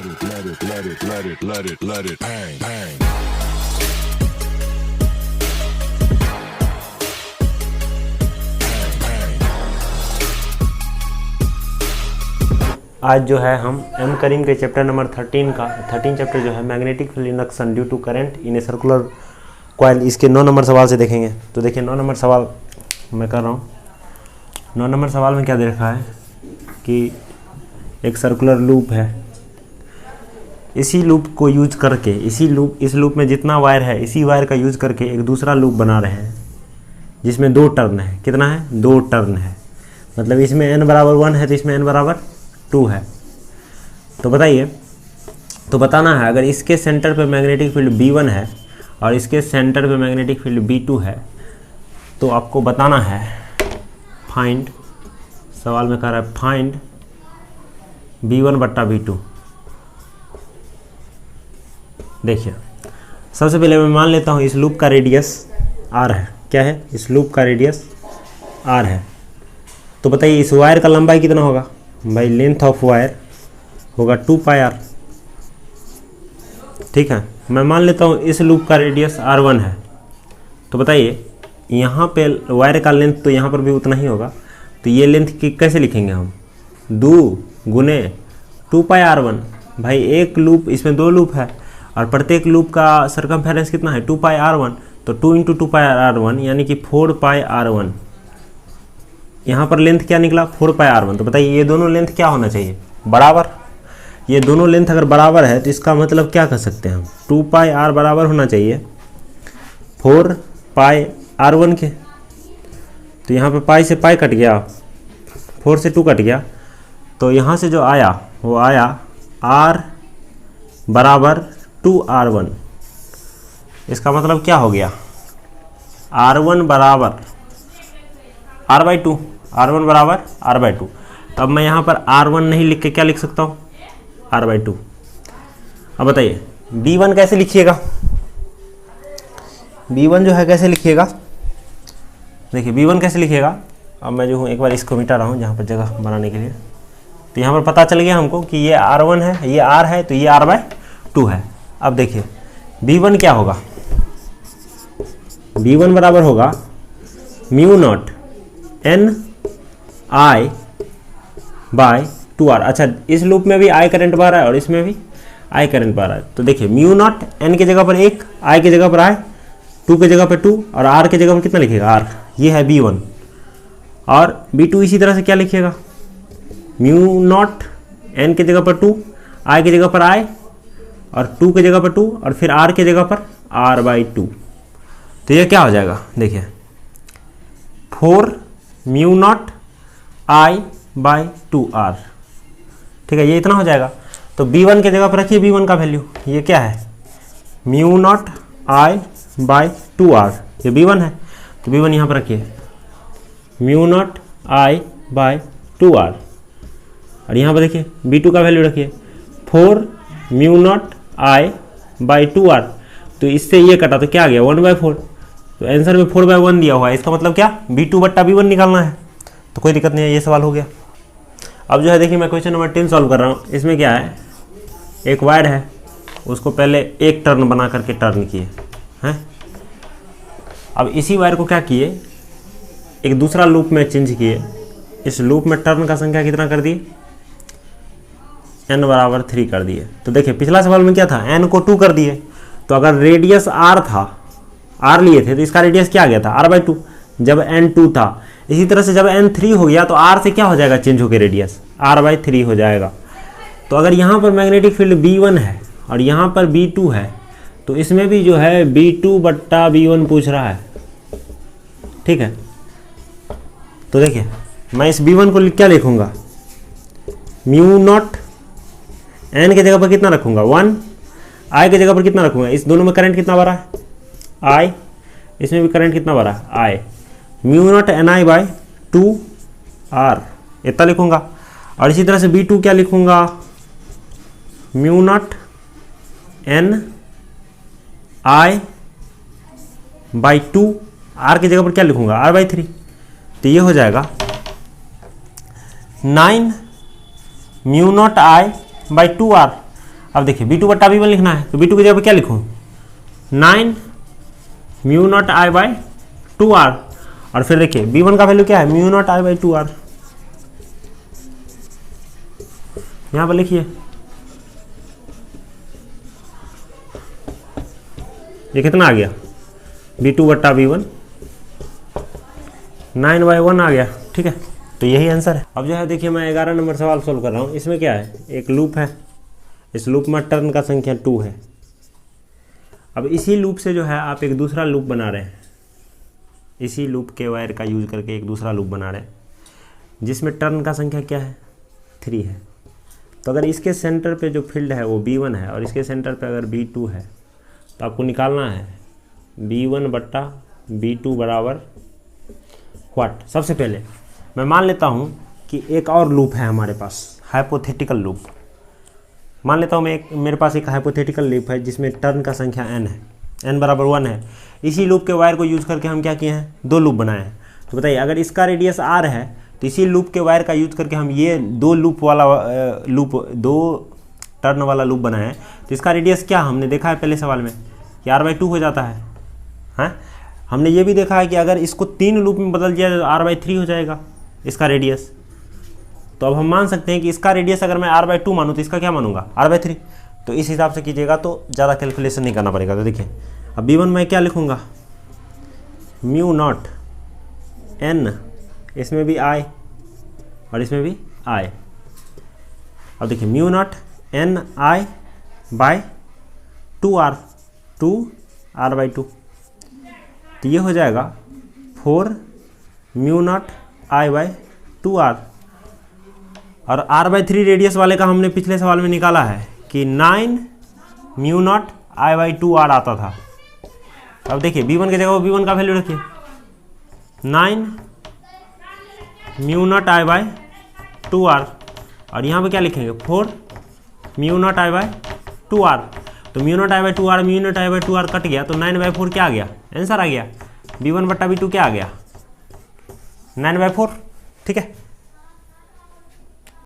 let it bang, bang. आज जो है हम एम करीम के चैप्टर नंबर 13 चैप्टर जो है magnetic field induction due to current in a circular coil, इसके 9 नंबर सवाल से देखेंगे। तो देखिए 9 नंबर सवाल मैं कर रहा हूँ। 9 नंबर सवाल में क्या दे रखा है कि एक सर्कुलर लूप है, इसी लूप को यूज करके इस लूप में जितना वायर है इसी वायर का यूज करके एक दूसरा लूप बना रहे हैं जिसमें 2 टर्न है। कितना है? 2 टर्न है। मतलब इसमें n बराबर 1 है तो इसमें n बराबर 2 है। तो बताइए, तो बताना है अगर इसके सेंटर पे मैग्नेटिक फील्ड B1 है और इसके सेंटर पे मैग्नेटिक फील्ड B2 है तो आपको बताना है फाइंड, सवाल में कह रहा है फाइंड B1 बट्टा B2। देखिए सबसे पहले मैं मान लेता हूँ इस लूप का रेडियस r है। क्या है? इस लूप का रेडियस r है। तो बताइए इस वायर का लंबाई कितना होगा? भाई लेंथ ऑफ वायर होगा 2 पाई r। ठीक है, मैं मान लेता हूँ इस लूप का रेडियस r1 है। तो बताइए यहाँ पे वायर का लेंथ तो यहाँ पर भी उतना ही होगा, तो ये लेंथ की कैसे लिखेंगे हम? 2 गुने 2 पाई r1। भाई एक लूप, इसमें 2 लूप है और प्रत्येक लूप का सरकमफेरेंस कितना है? 2 पाई r1। तो 2 इंटू 2 पाई r1 यानी कि 4 पाई r1। यहाँ पर लेंथ क्या निकला? 4 पाई r1। तो बताइए ये दोनों लेंथ क्या होना चाहिए? बराबर। ये दोनों लेंथ अगर बराबर है तो इसका मतलब क्या कर सकते हैं हम? 2 पाई r बराबर होना चाहिए 4 पाई r1 के। तो यहाँ पे पाई से पाई कट गया, 4 से 2 कट गया, तो यहाँ से जो आया वो आया r बराबर 2r1। इसका मतलब क्या हो गया? r1 बराबर r/2, r1 बराबर r/2। अब मैं यहाँ पर r1 नहीं लिख के क्या लिख सकता हूँ? r/2। अब बताइए b1 कैसे लिखिएगा? b1 जो है कैसे लिखिएगा? देखिए b1 कैसे लिखिएगा। अब मैं जो हूँ एक बार इसको मिटा रहा हूँ जहाँ पर जगह बनाने के लिए। तो यहाँ पर पता चल गया हमको कि ये r1 है, ये r है, तो ये r/2 है। अब देखिए b1 क्या होगा? b1 बराबर होगा mu naught n i by 2r। अच्छा, इस लूप में भी I करंट बह रहा है और इसमें भी I करंट बह रहा है। तो देखिए म्यू नॉट n की जगह पर 1, I की जगह पर I, 2 की जगह पर 2 और R की जगह पर कितना लिखिएगा? R। ये है B1। और B2 इसी तरह से क्या लिखिएगा? म्यू नॉट n की जगह पर 2, I की जगह पर I और 2 की जगह पर 2 और फिर R की जगह पर R/2। तो ये क्या हो जाएगा? देखिए 4 म्यू नॉट I/2R। ठीक है, ये इतना हो जाएगा। तो B1 की जगह पर रखिए B1 का वैल्यू, ये क्या है? Mu naught I/2R। ये B1 है, तो B1 यहाँ पर रखिए म्यू नॉट I/2R। और यहाँ पर देखिए B2 का वैल्यू रखिए 4 म्यू नॉट I/2R। तो इससे ये कटा तो क्या आ गया? 1/4। तो आंसर में 4/1 दिया हुआ है। इसका मतलब क्या? B2 बट्टा B1 निकालना है। तो कोई दिक्कत नहीं है, ये सवाल हो गया। अब जो है देखिए मैं क्वेश्चन नंबर 10 सॉल्व कर रहा हूँ। इसमें क्या है, एक वायर है, उसको पहले एक टर्न बना करके टर्न किए हैं। अब इसी वायर को क्या किए, एक दूसरा लूप में चेंज किए। इस लूप में टर्न का संख्या कितना कर दिए? n बराबर 3 कर दिए। तो देखिए पिछला सवाल में क्या था? n को 2 कर दिए। तो अगर रेडियस r था, r लिए थे, तो इसका रेडियस क्या आ गया था? r/2 जब n 2 था। इसी तरह से जब n 3 हो गया तो r से क्या हो जाएगा? चेंज होकर रेडियस r/3 हो जाएगा। तो अगर यहाँ पर मैग्नेटिक फील्ड B1 है और यहाँ पर B2 है तो इसमें भी जो है B2 बट्टा B1 पूछ रहा है। ठीक है, तो देखिए मैं इस B1 को क्या लिखूंगा? म्यू नॉट n की जगह पर कितना रखूंगा? 1। I की जगह पर कितना रखूंगा? इस दोनों में करंट कितना भरा है? I। इसमें भी करंट कितना भरा है? I। म्यू नॉट Ni/2R इतना लिखूंगा। और इसी तरह से B2 क्या लिखूंगा? Mu naught Ni/2। R की जगह पर क्या लिखूंगा? R/3। तो ये हो जाएगा 9 म्यू नॉट I/2R। अब देखिए बी टू बट्टा बी वन लिखना है, तो बी टू की जगह पे क्या लिखूँ, 9 mu not I by 2r, और फिर देखिए बी वन का वैल्यू क्या है, mu not I by 2r। यहाँ पर लिखिए, ये कितना आ गया, बी टू बट्टा बी वन, 9/1 आ गया। ठीक है, तो यही आंसर है। अब जो है देखिए मैं 11 नंबर सवाल सोल्व कर रहा हूँ। इसमें क्या है, एक लूप है, इस लूप में टर्न का संख्या 2 है। अब इसी लूप से जो है आप एक दूसरा लूप बना रहे हैं, इसी लूप के वायर का यूज करके एक दूसरा लूप बना रहे हैं जिसमें टर्न का संख्या क्या है, 3 है। तो अगर इसके सेंटर पे जो फील्ड है वो B1 है और इसके सेंटर पे अगर B2 है, तो आपको निकालना है B1 बट्टा B2 बराबर व्हाट। सबसे पहले मैं मान लेता हूँ कि एक और लूप है हमारे पास, हाइपोथेटिकल लूप। मान लेता हूँ मेरे पास एक हाइपोथेटिकल लूप है जिसमें टर्न का संख्या n है, n बराबर 1 है। इसी लूप के वायर को यूज करके हम क्या किए हैं, 2 लूप बनाए हैं। तो बताइए अगर इसका रेडियस r है तो इसी लूप के वायर का यूज करके हम ये 2 टर्न वाला लूप बनाए हैं। तो इसका रेडियस क्या हमने देखा है पहले सवाल में कि r/2 हो जाता है। हाँ, हमने ये भी देखा है कि अगर इसको 3 लूप में बदल दिया तो r/3 हो जाएगा इसका रेडियस। तो अब हम मान सकते हैं कि इसका रेडियस अगर मैं r/2 मानूँ तो इसका क्या मानूंगा, r/3। तो इस हिसाब से कीजिएगा तो ज़्यादा कैलकुलेशन नहीं करना पड़ेगा। तो देखिए अब B1 मैं क्या लिखूँगा, म्यू नॉट n, इसमें भी i और इसमें भी i। अब देखिए mu naught n i by 2r, 2r/2, तो ये हो जाएगा 4 mu naught i by 2r। और r/3 रेडियस वाले का हमने पिछले सवाल में निकाला है कि 9 mu naught i by 2r आता था। अब देखिए B1 की जगह B1 का वैल्यू रखिए, 9 mu naught i by 2r, और यहाँ पे क्या लिखेंगे, 4 mu naught i by 2r। तो mu naught i by 2r, mu naught i by 2r cut गया, तो 9/4 क्या आ गया, आंसर आ गया। B1 बट्टा B2 क्या आ गया, 9/4। ठीक है।